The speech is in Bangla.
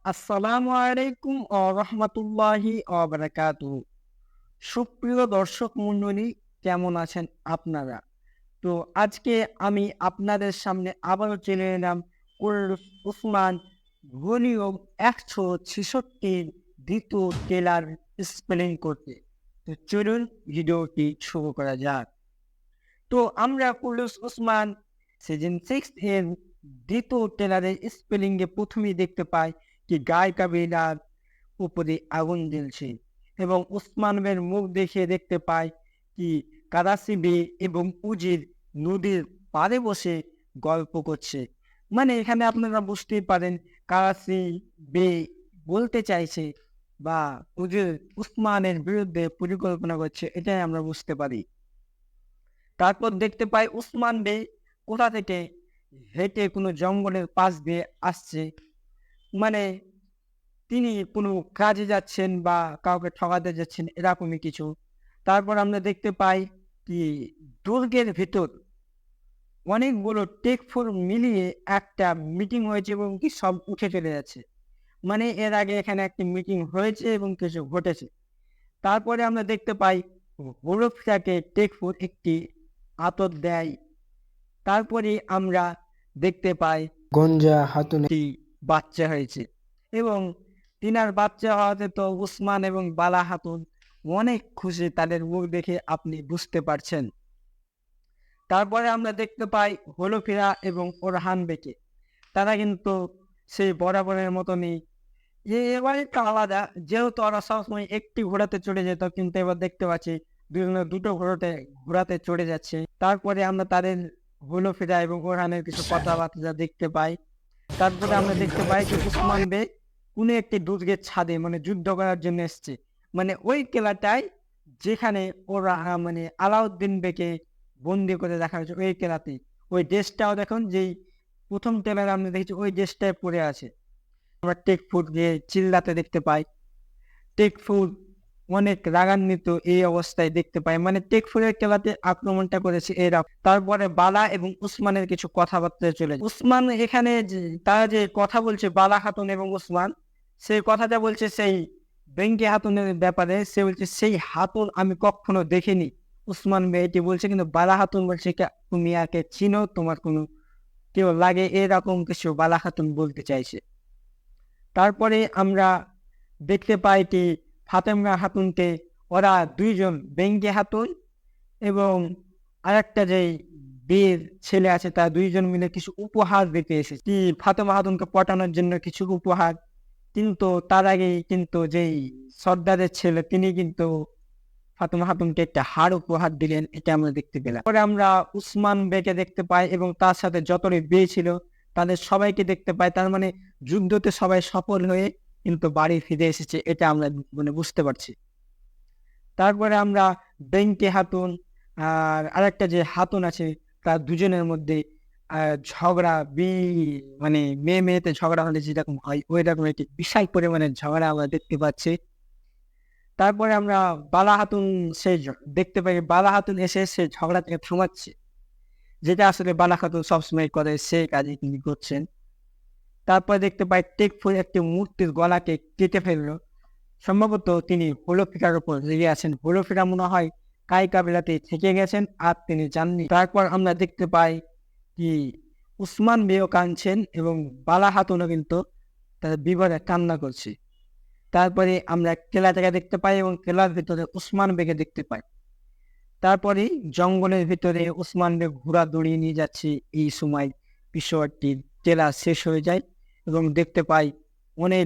আসসালামু আলাইকুম রহমতুল্লাহি বারাকাতুহু। সুপ্রিয় দর্শক মণ্ডলী, কেমন আছেন আপনারা? তো আজকে আমি আপনাদের সামনে আবারও চলে এলাম কুল্লুস উসমান ভলিউম ১৬৬ দ্বিতীয় ট্রেলার স্পেলিং করতে। তো চলুন ভিডিওটি শুরু করা যাক। তো আমরা কুল্লুস উসমান সিজন 6 এর দ্বিতীয় ট্রেলারের স্পেলিং এ প্রথমেই দেখতে পাই কি গায় কাবিলার উপরে আগুন জ্বলছে এবং উসমান বের মুখ দেখে দেখতে পাই কি কারাসি বে এবং উজির নদীর পাড়ে বসে গল্প করছে। মানে এখানে আপনারা বুঝতেই পারেন কারাসি বে বলতে চাইছে বা উজির উসমানের বিরুদ্ধে পরিকল্পনা করছে, এটাই আমরা বুঝতে পারি। তারপর দেখতে পাই উসমান বে কোথা থেকে হেঁটে কোনো জঙ্গলের পাশ দিয়ে আসছে। মানে তিনি কোনো কাজে যাচ্ছেন বা কাউকে ঠকাতে যাচ্ছেন, এরকমই কিছু। তারপর আমরা দেখতে পাই কি দুর্গের ভিতর অনেকগুলো টেক ফোর মিলিয়ে একটা মিটিং হয়েছে এবং কি সব উঠে চলে যাচ্ছে। মানে এর আগে এখানে একটি মিটিং হয়েছে এবং কিছু ঘটেছে। তারপরে আমরা দেখতে পাই হরফটাকে টেক ফোর একটি আতর দেয়। তারপরে আমরা দেখতে পাই গঞ্জা হাতুনে বাচ্চা হয়েছে এবং তিনার বাচ্চা হওয়াতে তো উসমান এবং বালা হাতুন অনেক খুশি, তাদের মুখ দেখে আপনি বুঝতে পারছেন। তারপরে আমরা দেখতে পাই হলফিরা এবং ওরহান বেকে, তারা কিন্তু সেই বরাবরের মতনই এবার একটু আলাদা, যেহেতু ওরা সবসময় একটি ঘোড়াতে চড়ে যেত, কিন্তু এবার দেখতে পাচ্ছি দুজনে দুটো ঘোড়াতে চড়ে যাচ্ছে। তারপরে আমরা তাদের হলফিরা এবং ওরহানের কিছু কথাবার্তা দেখতে পাই। তারপরে আমরা দেখতে পাই যে উসমান বে কোনো একটি দুর্গের ছাদে মানে যুদ্ধ করার জন্য এসছে। মানে ওই কেলাটায় যেখানে ওরা মানে আলাউদ্দিন বেকে বন্দি করে রাখা হয়েছে, ওই কেলাতেই ওই ড্রেসটাও দেখুন, যেই প্রথম ট্রেলারে আমরা দেখেছি ওই ড্রেসটায় পরে আছে। আমরা টেক ফুড গিয়ে চিল্লাতে দেখতে পাই। টেক ফুড অনেক রাগান্বিত এই অবস্থায় দেখতে পাই, মানে টেক ফুডের কেলাতে আক্রমণটা করেছে এরা। তারপরে বালা এবং উসমানের কিছু কথাবার্তা চলে যায়। উসমান এখানে তারা যে কথা বলছে বালা খাতুন এবং উসমান, সেই কথাটা বলছে সেই বেঙ্কি হাতুনের ব্যাপারে। সে বলছে সেই হাতুন আমি কখনো দেখিনি। উসমান এটি বলছে, কিন্তু বালা খাতুন বলছে তুমি আগে চিনো, তোমার কোনো কেউ লাগে, এরকম কিছু বালা খাতুন বলতে চাইছে। তারপরে আমরা দেখতে পাই কি ফাতেমা খাতুনকে ওরা দুইজন বেঙ্গি খাতুন এবং আরেকটা যে বিয়ের ছেলে আছে, তারা দুইজন মিলে কিছু উপহার দিতে এসেছে কি ফাতেমা খাতুনকে পটানোর জন্য কিছু উপহার। কিন্তু তার আগে কিন্তু যেই সর্দারের ছেলে তিনি কিন্তু ফাতেমা খাতুনকে একটা হার উপহার দিলেন, এটা আমরা দেখতে পেলাম। পরে আমরা উসমান বেকে দেখতে পাই এবং তার সাথে যতই বিয়ে ছিল তাদের সবাইকে দেখতে পাই। তার মানে যুদ্ধতে সবাই সফল হয়ে কিন্তু বাড়ি ফিরে এসেছে, এটা আমরা মানে বুঝতে পারছি। তারপরে আমরা বেঙ্কে হাতুন আর আরেকটা যে হাতুন আছে, তার দুজনের মধ্যে ঝগড়া মানে মেয়েতে ঝগড়া হলে যেরকম হয় ওই রকম একটি বিশাল পরিমাণের ঝগড়া আমরা দেখতে পাচ্ছি। তারপরে আমরা বালা হাতুন দেখতে পাই, বালা হাতুন এসে সে ঝগড়াটাকে থামাচ্ছে, যেটা আসলে বালা খাতুন সবসময় করে, সে কাজে তিনি করছেন। তারপরে দেখতে পাই টেক ফুল একটি মূর্তির গলাকে কেটে ফেললো। সম্ভবত তিনি হলফিকার উপর রেগে আছেন। হলফিকা মনে হয় কাই কাবিলাতে থেকে গেছেন আর তিনি জাননি। তারপর আমরা দেখতে পাই কি উসমান বেও কাঁদছেন এবং বালা হাতুনও কিন্তু তার বিবরে কান্না করছে। তারপরে আমরা কেলা জায়গা দেখতে পাই এবং কেলার ভিতরে উসমান বেগে দেখতে পাই। তারপরে জঙ্গলের ভিতরে উসমান বেগ ঘোড়া দৌড়িয়ে নিয়ে যাচ্ছে। এই সময় বিষয়টি ট্রেলার শেষ হয়ে যায় এবং দেখতে পাই অনেক